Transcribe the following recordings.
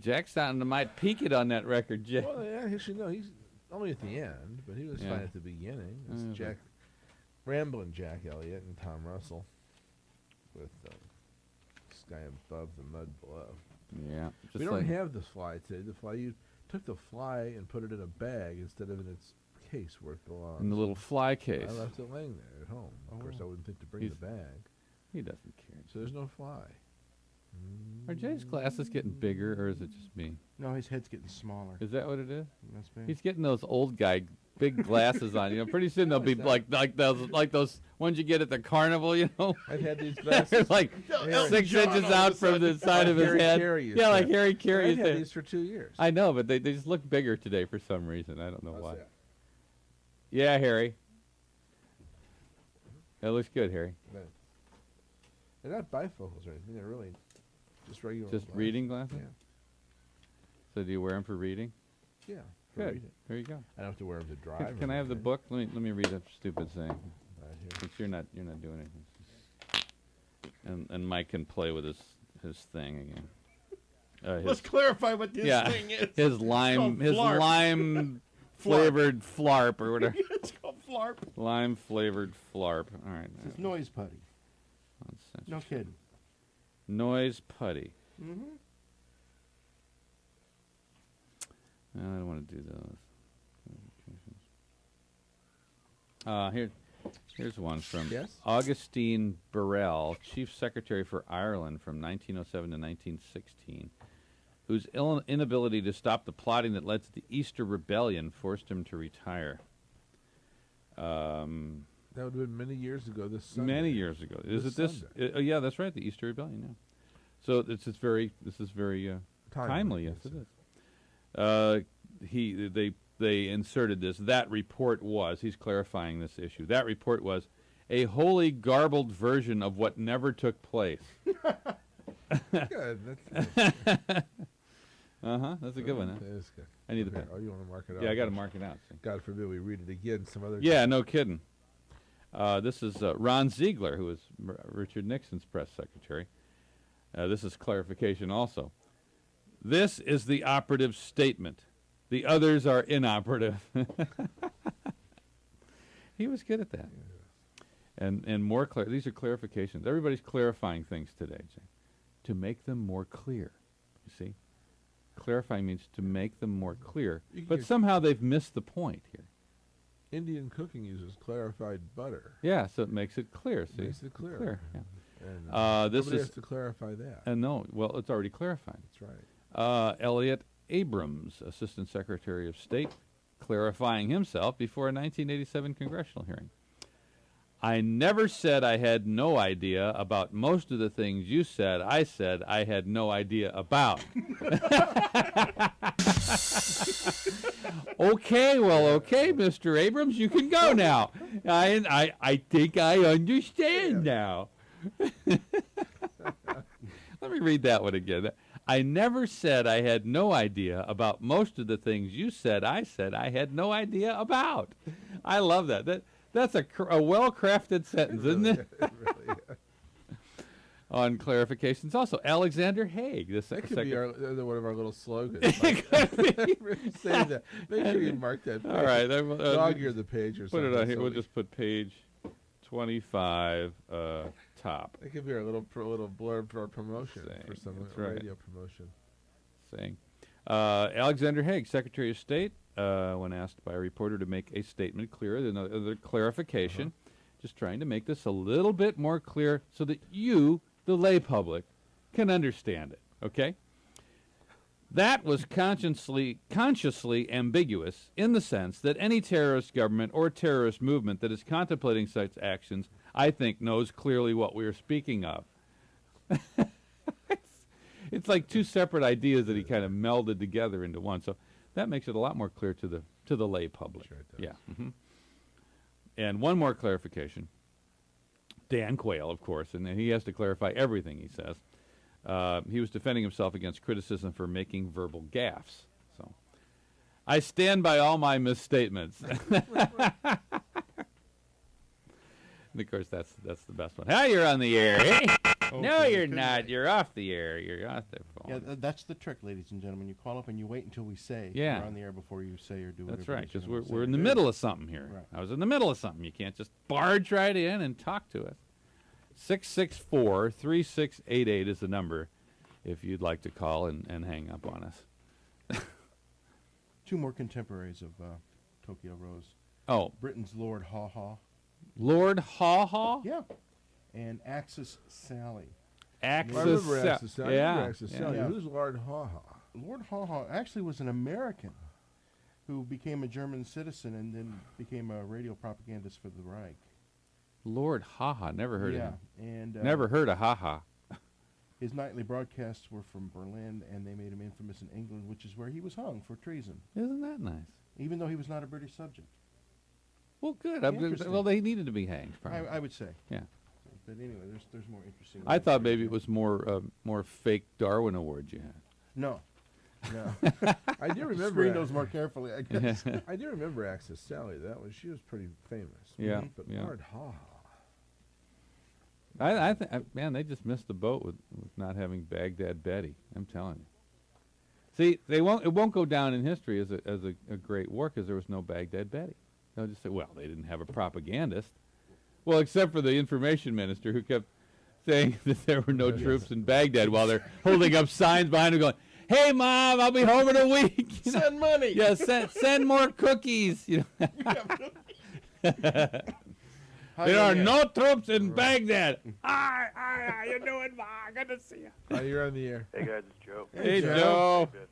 Jack sounded might peak it on that record, Jack. Well, yeah, actually, no, he's only at the end, but he was fine at the beginning. It's Jack, Ramblin' Jack Elliott and Tom Russell with Sky Above the Mud Below. Yeah. We don't have the fly today. The fly, you took the fly and put it in a bag instead of in its case where it belongs. In the little fly case. I left it laying there at home. Of course, I wouldn't think to bring the bag. He doesn't care. So there's no fly. Are Jay's glasses getting bigger, or is it just me? No, his head's getting smaller. Is that what it is? Must be. He's getting those old guy big glasses on. You know, pretty soon they'll be like those ones you get at the carnival. You know, I've had these they're glasses like 6 inches out from the side of his head. Yeah, like Harry Carey. I've had these for 2 years. I know, but they just look bigger today for some reason. I don't know why. That? Yeah, Harry. That looks good, Harry. They're not bifocals or anything. They're really just regular. Just glasses. reading glasses? Yeah. So do you wear them for reading? Yeah. For Good. reading. There you go. I don't have to wear them to drive. Can I have the book? Let me read a stupid thing. Right here. Since you're not doing anything. And Mike can play with his thing again. Let's clarify what this thing is. His lime Flarp. flavored flarp or whatever. It's called Flarp. Lime flavored flarp. All right. It's noise putty. No kidding. Noise putty. Mm-hmm. I don't want to do those. Here's one from Augustine Burrell, Chief Secretary for Ireland from 1907 to 1916, whose inability to stop the plotting that led to the Easter Rebellion forced him to retire. That would have been many years ago this Sunday. Many years ago. Is it this? Yeah, that's right, the Easter Rebellion, yeah. So this is very timely, yes it is. They inserted this. That report was, he's clarifying this issue, that report was a wholly garbled version of what never took place. Good. That's a good one, huh? That is good. I need the pen. Oh, you want to mark it out? Yeah, I got to mark it out. See. God forbid we read it again some other Yeah, time. no kidding. This is Ron Ziegler, who was Richard Nixon's press secretary. This is clarification also. This is the operative statement. The others are inoperative. He was good at that. And more clear. These are clarifications. Everybody's clarifying things today, Jay, to make them more clear. You see? Clarifying means to make them more clear. But somehow they've missed the point here. Indian cooking uses clarified butter. Yeah, so it makes it clear. See? Makes it clear. Yeah. And this nobody is has to clarify that. no, well, it's already clarified. That's right. Elliot Abrams, Assistant Secretary of State, clarifying himself before a 1987 congressional hearing. I never said I had no idea about most of the things you said I had no idea about. Okay, Mr. Abrams, you can go now. I think I understand now. Let me read that one again. I never said I had no idea about most of the things you said I had no idea about. I love that. That's a well-crafted sentence, isn't it? It really is. On clarifications, also Alexander Haig. That could be one of our little slogans. Say that. Make sure you mark that page. All right. Dog-ear the page or something. Put it on here. We'll just put page 25 top. That could be our little blurb for our promotion, for some radio promotion. Saying. Alexander Haig, Secretary of State, when asked by a reporter to make a statement clearer, another clarification, just trying to make this a little bit more clear so that you, the lay public, can understand it, okay? That was consciously ambiguous in the sense that any terrorist government or terrorist movement that is contemplating such actions, I think, knows clearly what we are speaking of. It's like two separate ideas that he kind of melded together into one. So that makes it a lot more clear to the lay public. Sure it does. Yeah. Mm-hmm. And one more clarification. Dan Quayle, of course, and he has to clarify everything he says. He was defending himself against criticism for making verbal gaffes. So I stand by all my misstatements. And of course, that's the best one. Hi, you're on the air. Hey, No, Okay, you're good not. night. You're off the air. You're off the Yeah, phone. that's the trick, ladies and gentlemen. You call up and you wait until we say Yeah. you're on the air before you say or do whatever. That's right, it is you because want to we're say in or the do. middle of something here. Right. I was in the middle of something. You can't just barge right in and talk to us. 664-3688 is the number if you'd like to call and hang up on us. Two more contemporaries of Tokyo Rose. Oh, Britain's Lord Haw Haw. Lord Haw Haw? Yeah. And Axis Sally. Axis. I remember Sa- Axis Sally. Yeah. I remember Axis yeah. Sally. Yeah. Who's Lord Haw Haw? Lord Haw Haw actually was an American who became a German citizen and then became a radio propagandist for the Reich. Lord Haw Haw. Never heard of Yeah. him. And Never heard of Haw Haw. his nightly broadcasts were from Berlin, and they made him infamous in England, which is where he was hung for treason, Isn't that nice? even though he was not a British subject. Well, good. Interesting. Well, they needed to be hanged, probably. I would say. Yeah. But anyway, there's more interesting. I thought stories maybe it there. was more fake Darwin awards you had. No. I do remember. Screen those more carefully, I guess. I do remember Axis Sally. She was pretty famous. Yeah, But yeah. Lord Haw Haw. Man, they just missed the boat with not having Baghdad Betty. I'm telling you. See, it won't go down in history as a great war because there was no Baghdad Betty. They'll just say, well, they didn't have a propagandist. Well, except for the information minister who kept saying that there were no troops in Baghdad while they're holding up signs behind him going, "Hey, Mom, I'll be home in a week." You know? Send money. Yeah, send more cookies. You know? There are no troops in Baghdad. How you doing, Ma? Good to see you. You're on the air. Hey guys, it's Joe. Hey, Joe. Joe. Good.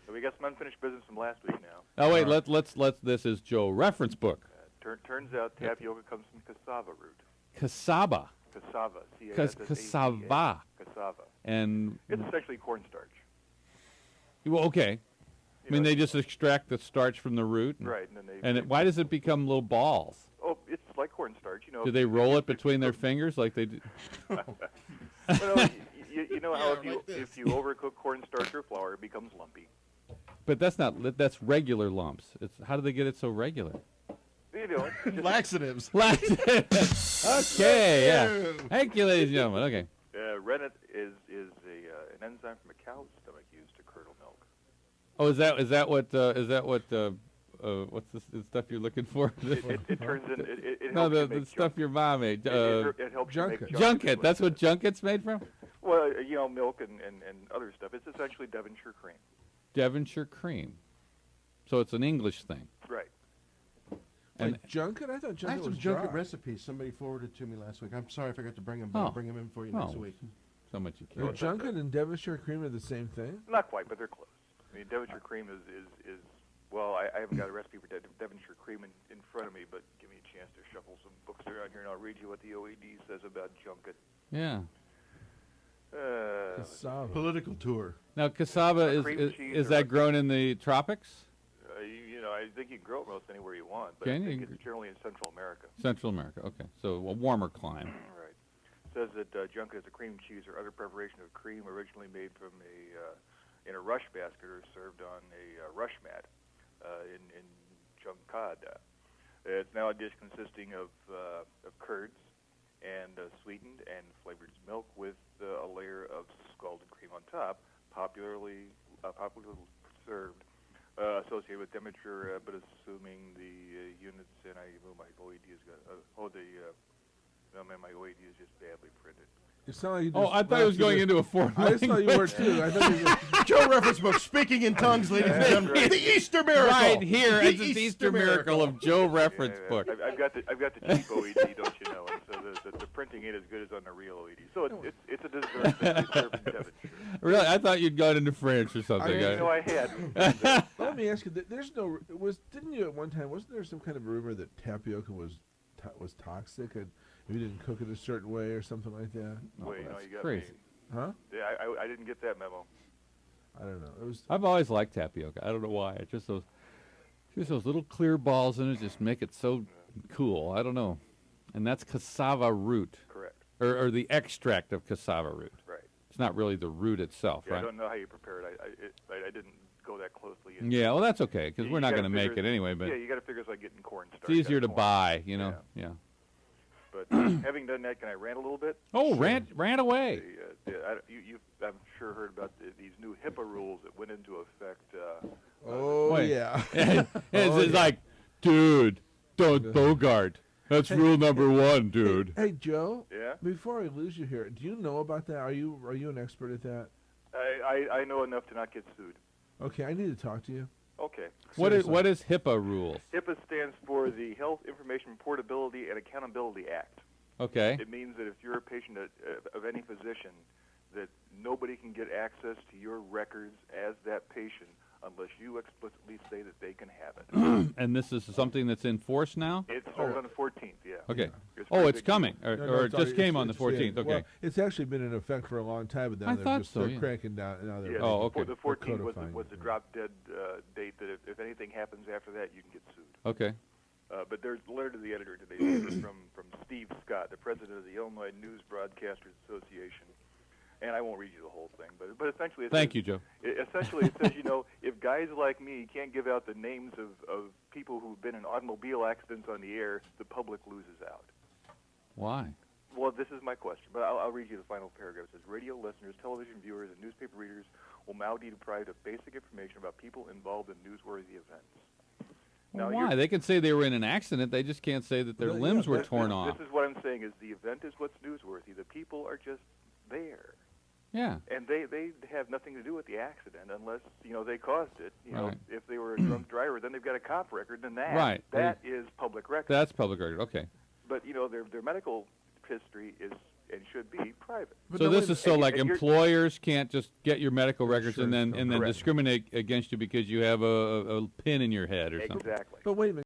So we got some unfinished business from last week now. Oh wait, let's this is Joe reference book. Turns out tapioca comes from cassava root. Cassava. Cassava. Cassava. Cassava. And It's essentially cornstarch. well, okay. You I mean, know, they just extract the starch from the root. And, right, and then Why does it become little balls? Oh, it's like cornstarch. You know. Do they roll it between their fingers like they do? Well, you know how if you overcook cornstarch or flour, it becomes lumpy. But that's regular lumps. How do they get it so regular? You know. It's just, Laxatives. Okay, yeah. Thank you, ladies and gentlemen. Okay. rennet is an enzyme from a cow's stomach used to curdle milk. Oh, is that what what's the stuff you're looking for? It turns in. It No, helps you the make stuff junk. your mom made. It helps you make junket. Junket. That's what junket's made from? Well, you know, milk and other stuff. It's essentially Devonshire cream. Devonshire cream. So it's an English thing. Right. And Like junket? I thought I junket have some was junket dry. recipes somebody forwarded to me last week. I'm sorry I forgot to bring them, but Oh. I'll bring them in for you next Oh. week. so much you The care. junket and Devonshire cream are the same thing? Not quite, but they're close. I mean, Devonshire cream is well, I haven't got a recipe for Devonshire cream in front of me, but give me a chance to shuffle some books around here, and I'll read you what the OED says about junket. Yeah. Cassava. Political tour. Now cassava cream is cheese is or that a- grown in the tropics? You know, I think you can grow it most anywhere you want, but Can I think you? it's generally in Central America. Central America. Okay. So a warmer climate. Right. Says that junket is a cream cheese or other preparation of cream originally made from in a rush basket or served on a rush mat in Junkada. It's now a dish consisting of curds and sweetened and flavored milk with a layer of scalded cream on top, popularly served. Associated with temperature, but assuming the units, and my OED is my OED is just badly printed. It sounded like you Oh, just I thought it was laughed going at into a foreign I just thought you were too. I thought you were Joe reference book, Speaking in Tongues, ladies and That's gentlemen. right. The Easter miracle. Right here, The it's an Easter miracle of Joe reference book. I've got the cheap OED, don't you know? And so the printing ain't as good as on the real OED. So it's a dessert that we serve in Devonshire. Really, I thought you'd gone into French or something. I- You know, I had. Let me ask you. Didn't you at one time? Wasn't there some kind of rumor that tapioca was toxic and if you didn't cook it a certain way or something like that? Wait, no, that's you got crazy. me. Huh? Yeah, I didn't get that memo. I don't know. It was. I've always liked tapioca. I don't know why. It's just those little clear balls in it just make it so cool. I don't know. And that's cassava root, Correct. or the extract of cassava root. Right. It's not really the root itself, Yeah, I right? don't know how you prepare it. I didn't go that closely. into Yeah, it. well, that's okay because You we're not gotta going to make figure it anyway. But yeah, you got to figure it's like getting cornstarch. it's easier out to of corn. buy, you know. Yeah. But having done that, can I rant a little bit? Oh, rant away. You've, I'm sure, heard about these new HIPAA rules that went into effect. Oh, Wait. yeah. It's like, dude, don't Bogart. That's rule number 1, dude. Hey, Joe. Yeah? Before I lose you here, do you know about that? Are you an expert at that? I know enough to not get sued. Okay, I need to talk to you. Okay. What is HIPAA rules? HIPAA stands for the Health Information Portability and Accountability Act. Okay. It means that if you're a patient of any physician, that nobody can get access to your records as that patient unless you explicitly say that they can have it. And this is something that's in force now? It started on the 14th, yeah. Okay. It's Oh, pretty it's big coming, No, or it it's just came on the 14th. Okay. Well, it's actually been in effect for a long time, but now I they're thought just so, they're yeah. cranking down. Now they're Yeah, Oh, okay. The 14th was codifying the drop-dead date that if anything happens after that, you can get sued. Okay. But there's a letter to the editor today from Steve Scott, the president of the Illinois News Broadcasters Association. And I won't read you the whole thing, but essentially it Thank says, you, Joe. Essentially it says, if guys like me can't give out the names of people who've been in automobile accidents on the air, the public loses out. Why? Well, this is my question, but I'll read you the final paragraph. It says, radio listeners, television viewers, and newspaper readers will now be deprived of basic information about people involved in newsworthy events. Well, Now, why? They can say they were in an accident. They just can't say that their Well, limbs yeah, were but torn off. This is what I'm saying: is the event is what's newsworthy. The people are just there, Yeah. and they have nothing to do with the accident unless they caused it. Right. If they were a drunk driver, then they've got a cop record. Then that is public record. That's public record. Okay. But their medical history is and should be private. But So no, this wait a is so like and you're- employers can't just get your medical records and then Insurance and then Correct. discriminate against you because you have a pin in your head or something. Exactly. But wait a minute,